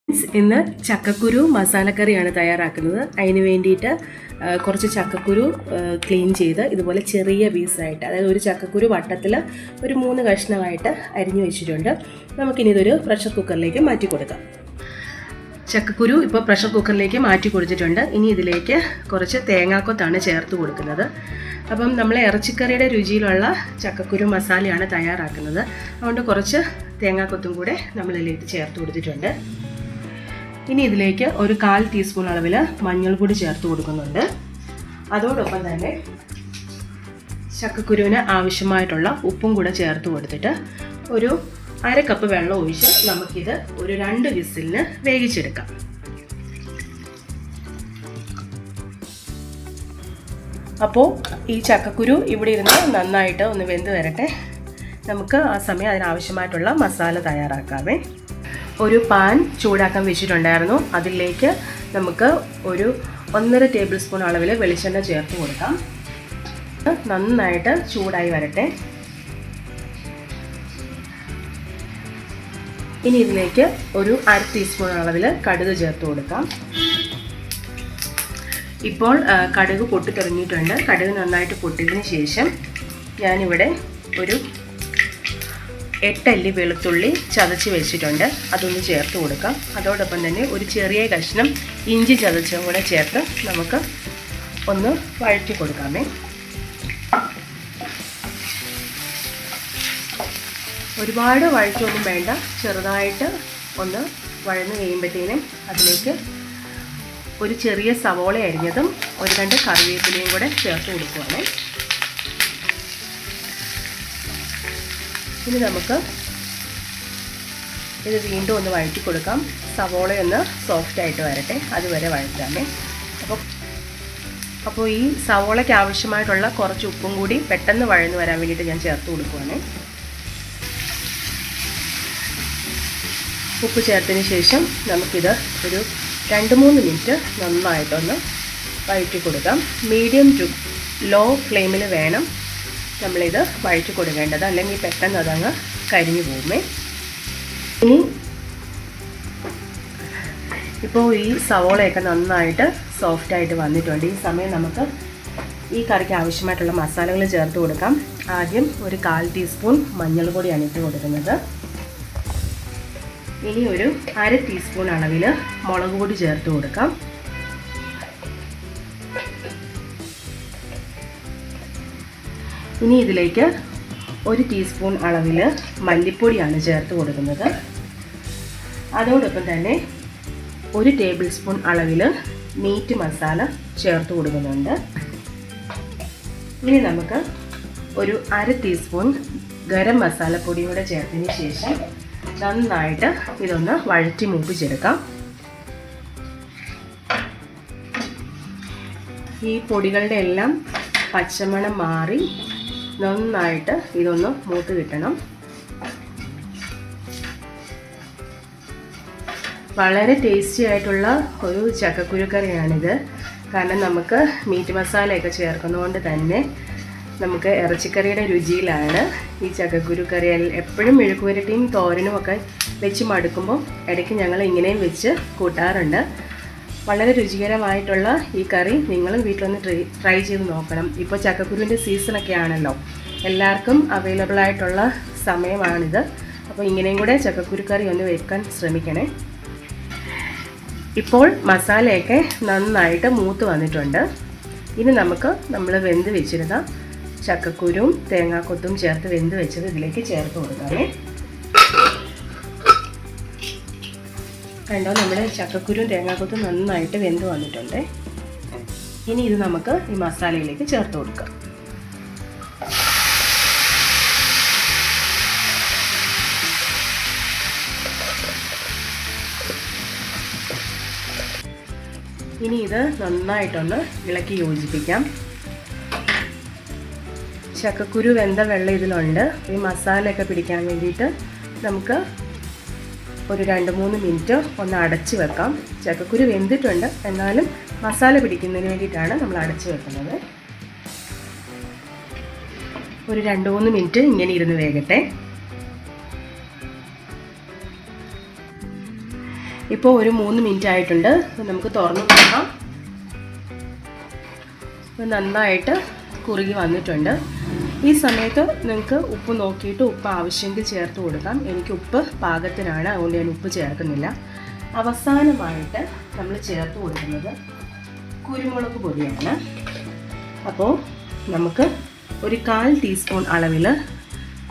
ഇന്ന് ചക്കക്കുരു മസാലക്കറിയാണ് തയ്യാറാക്കുന്നത്. അതിന് വേണ്ടിയിട്ട് കുറച്ച് ചക്കക്കുരു ക്ലീൻ ചെയ്ത് ഇതുപോലെ ചെറിയ പീസായിട്ട്, അതായത് ഒരു ചക്കക്കുരു വട്ടത്തിൽ ഒരു 3 കഷ്ണമായിട്ട് അരിഞ്ഞു വെച്ചിട്ടുണ്ട്. നമുക്കിനി ഇതൊരു പ്രഷർ കുക്കറിലേക്ക് മാറ്റി കൊടുക്കാം. ചക്കക്കുരു ഇപ്പോൾ പ്രഷർ കുക്കറിലേക്ക് മാറ്റി കൊടുത്തിട്ടുണ്ട്. ഇനി ഇതിലേക്ക് കുറച്ച് തേങ്ങാക്കൊത്താണ് ചേർത്ത് കൊടുക്കുന്നത്. അപ്പം നമ്മൾ ഇറച്ചിക്കറിയുടെ രുചിയിലുള്ള ചക്കക്കുരു മസാലയാണ് തയ്യാറാക്കുന്നത്. അതുകൊണ്ട് കുറച്ച് തേങ്ങാക്കൊത്തും കൂടെ നമ്മളിതിലേക്ക് ചേർത്ത് കൊടുത്തിട്ടുണ്ട്. ഇനി ഇതിലേക്ക് ഒരു 1/4 ടീസ്പൂൺ അളവിൽ മഞ്ഞൾപ്പൊടി ചേർത്ത് കൊടുക്കുന്നുണ്ട്. അതോടൊപ്പം തന്നെ ചക്കക്കുരുവിന് ആവശ്യമായിട്ടുള്ള ഉപ്പും കൂടെ ചേർത്ത് കൊടുത്തിട്ട് ഒരു 1/2 കപ്പ് വെള്ളം ഒഴിച്ച് നമുക്കിത് ഒരു 2 വിസിലിന് വേവിച്ചെടുക്കാം. അപ്പോൾ ഈ ചക്കക്കുരു ഇവിടെ ഇരുന്ന് നന്നായിട്ട് ഒന്ന് വെന്ത് വരട്ടെ. നമുക്ക് ആ സമയം അതിനാവശ്യമായിട്ടുള്ള മസാല തയ്യാറാക്കാമേ. ഒരു പാൻ ചൂടാക്കാൻ വെച്ചിട്ടുണ്ടായിരുന്നു. അതിലേക്ക് നമുക്ക് ഒരു 1.5 ടേബിൾ സ്പൂൺ അളവിൽ വെളിച്ചെണ്ണ ചേർത്ത് കൊടുക്കാം. നന്നായിട്ട് ചൂടായി വരട്ടെ. ഇനി ഇതിലേക്ക് ഒരു 1/2 ടീസ്പൂൺ അളവിൽ കടുക് ചേർത്ത് കൊടുക്കാം. ഇപ്പോൾ കടുക് പൊട്ടിത്തുടങ്ങിയിട്ടുണ്ട്. കടുക് നന്നായിട്ട് പൊട്ടിയതിന് ശേഷം ഞാനിവിടെ ഒരു 8 അല്ലി വെളുത്തുള്ളി ചതച്ച് വെച്ചിട്ടുണ്ട്. അതൊന്ന് ചേർത്ത് കൊടുക്കാം. അതോടൊപ്പം തന്നെ ഒരു ചെറിയ കഷ്ണം ഇഞ്ചി ചതച്ചും കൂടെ ചേർത്ത് നമുക്ക് ഒന്ന് വഴറ്റി കൊടുക്കാമേ. ഒരുപാട് വഴറ്റൊന്നും വേണ്ട, ചെറുതായിട്ട് ഒന്ന് വഴന്ന് കഴിയുമ്പോഴത്തേനും അതിലേക്ക് ഒരു ചെറിയ സവോള അരിഞ്ഞതും ഒരു 2 കറിവേപ്പിലയും കൂടെ ചേർത്ത് കൊടുക്കുകയാണ്. ഇനി നമുക്ക് ഇത് വീണ്ടും ഒന്ന് വഴറ്റി കൊടുക്കാം. സവോളയൊന്ന് സോഫ്റ്റായിട്ട് വരട്ടെ, അതുവരെ വഴറ്റാമേ. അപ്പോൾ ഈ സവോളയ്ക്ക് ആവശ്യമായിട്ടുള്ള കുറച്ച് ഉപ്പും കൂടി പെട്ടെന്ന് വഴന്ന് വരാൻ വേണ്ടിയിട്ട് ഞാൻ ചേർത്ത് കൊടുക്കുകയാണ്. ഉപ്പ് ചേർത്തതിന് ശേഷം നമുക്കിത് ഒരു 2-3 മിനിറ്റ് നന്നായിട്ടൊന്ന് വഴറ്റി കൊടുക്കാം. മീഡിയം ടു ലോ ഫ്ലെയിമിൽ വേണം നമ്മളിത് വഴറ്റി കൊടുക്കേണ്ടത്, അല്ലെങ്കിൽ പെട്ടെന്ന് അതങ്ങ് കരിഞ്ഞു പോകുമേ. ഇനി ഇപ്പോൾ ഈ സവോളയൊക്കെ നന്നായിട്ട് സോഫ്റ്റായിട്ട് വന്നിട്ടുണ്ട്. ഈ സമയം നമുക്ക് ഈ കറിക്ക് ആവശ്യമായിട്ടുള്ള മസാലകൾ ചേർത്ത് കൊടുക്കാം. ആദ്യം ഒരു 1/4 ടീസ്പൂൺ മഞ്ഞൾപ്പൊടിയാണ് ഇട്ട് കൊടുക്കുന്നത്. ഇനി ഒരു 1/2 ടീസ്പൂൺ അളവിൽ മുളക് പൊടി ചേർത്ത് കൊടുക്കാം. ഇനി ഇതിലേക്ക് 1 ടീസ്പൂൺ അളവിൽ മല്ലിപ്പൊടിയാണ് ചേർത്ത് കൊടുക്കുന്നത്. അതോടൊപ്പം തന്നെ 1 ടേബിൾ സ്പൂൺ അളവിൽ മീറ്റ് മസാല ചേർത്ത് കൊടുക്കുന്നുണ്ട്. ഇനി നമുക്ക് ഒരു 1/2 ടീസ്പൂൺ ഗരം മസാലപ്പൊടിയും കൂടെ ചേർത്തതിന് ശേഷം നന്നായിട്ട് ഇതൊന്ന് വഴറ്റി മൂപ്പിച്ചെടുക്കാം. ഈ പൊടികളുടെ എല്ലാം പച്ചമണം മാറി നന്നായിട്ട് ഇതൊന്ന് മൂത്ത് കിട്ടണം. വളരെ ടേസ്റ്റി ആയിട്ടുള്ള ഒരു ചക്കക്കുരുക്കറിയാണിത്. കാരണം നമുക്ക് മീറ്റ് മസാലയൊക്കെ ചേർക്കുന്നതുകൊണ്ട് തന്നെ നമുക്ക് ഇറച്ചിക്കറിയുടെ രുചിയിലാണ് ഈ ചക്കക്കുരുക്കറി. എപ്പോഴും മെഴുക്കുവരട്ടിയും തോരനും ഒക്കെ വെച്ച് മടുക്കുമ്പോൾ ഇടയ്ക്ക് ഞങ്ങൾ ഇങ്ങനെയും വെച്ച് കൂട്ടാറുണ്ട്. വളരെ രുചികരമായിട്ടുള്ള ഈ കറി നിങ്ങളും വീട്ടിലൊന്ന് ട്രൈ ചെയ്ത് നോക്കണം. ഇപ്പോൾ ചക്കക്കുരുവിൻ്റെ സീസണൊക്കെ ആണല്ലോ, എല്ലാവർക്കും അവൈലബിൾ ആയിട്ടുള്ള സമയമാണിത്. അപ്പോൾ ഇങ്ങനെയും കൂടെ ചക്കക്കുരുക്കറി ഒന്ന് വെക്കാൻ ശ്രമിക്കണേ. ഇപ്പോൾ മസാലയൊക്കെ നന്നായിട്ട് മൂത്ത് വന്നിട്ടുണ്ട്. ഇനി നമുക്ക് നമ്മൾ വെന്ത് വെച്ചിരുന്ന ചക്കക്കുരും തേങ്ങാക്കൊത്തും ചേർത്ത് വെന്ത് വെച്ചത് ഇതിലേക്ക് ചേർത്ത് കൊടുക്കാമേ. കണ്ടോ, നമ്മുടെ ചക്കക്കുരും തേങ്ങാക്കൊത്തും നന്നായിട്ട് വെന്ത് വന്നിട്ടുണ്ട്. ഇനി ഇത് നമുക്ക് ഈ മസാലയിലേക്ക് ചേർത്ത് കൊടുക്കാം. ഇനി ഇത് നന്നായിട്ടൊന്ന് ഇളക്കി യോജിപ്പിക്കാം. ചക്കക്കുരു വെന്ത വെള്ളം ഇതിലുണ്ട്. ഈ മസാലയൊക്കെ പിടിക്കാൻ വേണ്ടിയിട്ട് നമുക്ക് ഒരു 2-3 മിനിറ്റ് ഒന്ന് അടച്ച് വെക്കാം. ചക്കക്കുരു വെന്തിട്ടുണ്ട്, എന്നാലും മസാല പിടിക്കുന്നതിന് വേണ്ടിയിട്ടാണ് നമ്മൾ അടച്ച് വെക്കുന്നത്. ഒരു 2-3 മിനിറ്റ് ഇങ്ങനെ ഇരുന്ന് വേകട്ടെ. ഇപ്പോൾ ഒരു 3 മിനിറ്റ് ആയിട്ടുണ്ട്. നമുക്ക് തുറന്ന് നോക്കാം. നന്നായിട്ട് കുറുകി വന്നിട്ടുണ്ട്. ഈ സമയത്ത് നിങ്ങൾക്ക് ഉപ്പ് നോക്കിയിട്ട് ഉപ്പ് ആവശ്യമെങ്കിൽ ചേർത്ത് കൊടുക്കാം. എനിക്ക് ഉപ്പ് പാകത്തിനാണ്, അതുകൊണ്ട് ഞാൻ ഉപ്പ് ചേർക്കുന്നില്ല. അവസാനമായിട്ട് നമ്മൾ ചേർത്ത് കൊടുക്കുന്നത് കുരുമുളക് പൊടിയാണ്. അപ്പോൾ നമുക്ക് ഒരു 1/4 ടീസ്പൂൺ അളവിൽ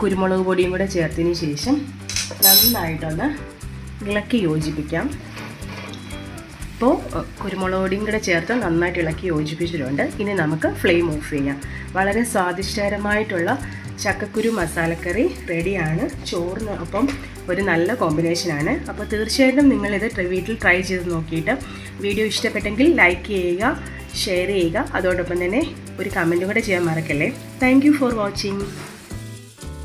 കുരുമുളക് പൊടിയും കൂടെ ചേർത്തതിന് ശേഷം നന്നായിട്ടൊന്ന് ഇളക്കി യോജിപ്പിക്കാം. ഇപ്പോൾ കുരുമുളക് പൊടിയും കൂടെ ചേർത്ത് നന്നായിട്ട് ഇളക്കി യോജിപ്പിച്ചിട്ടുണ്ട്. ഇനി നമുക്ക് ഫ്ലെയിം ഓഫ് ചെയ്യാം. വളരെ സ്വാദിഷ്ടകരമായിട്ടുള്ള ചക്കക്കുരു മസാലക്കറി റെഡിയാണ്. ചോറിന് ഒപ്പം ഒരു നല്ല കോമ്പിനേഷനാണ്. അപ്പോൾ തീർച്ചയായിട്ടും നിങ്ങളിത് വീട്ടിൽ ട്രൈ ചെയ്ത് നോക്കിയിട്ട് വീഡിയോ ഇഷ്ടപ്പെട്ടെങ്കിൽ ലൈക്ക് ചെയ്യുക, ഷെയർ ചെയ്യുക. അതോടൊപ്പം തന്നെ ഒരു കമൻറ്റും കൂടെ ചെയ്യാൻ മറക്കല്ലേ. Thank you for watching.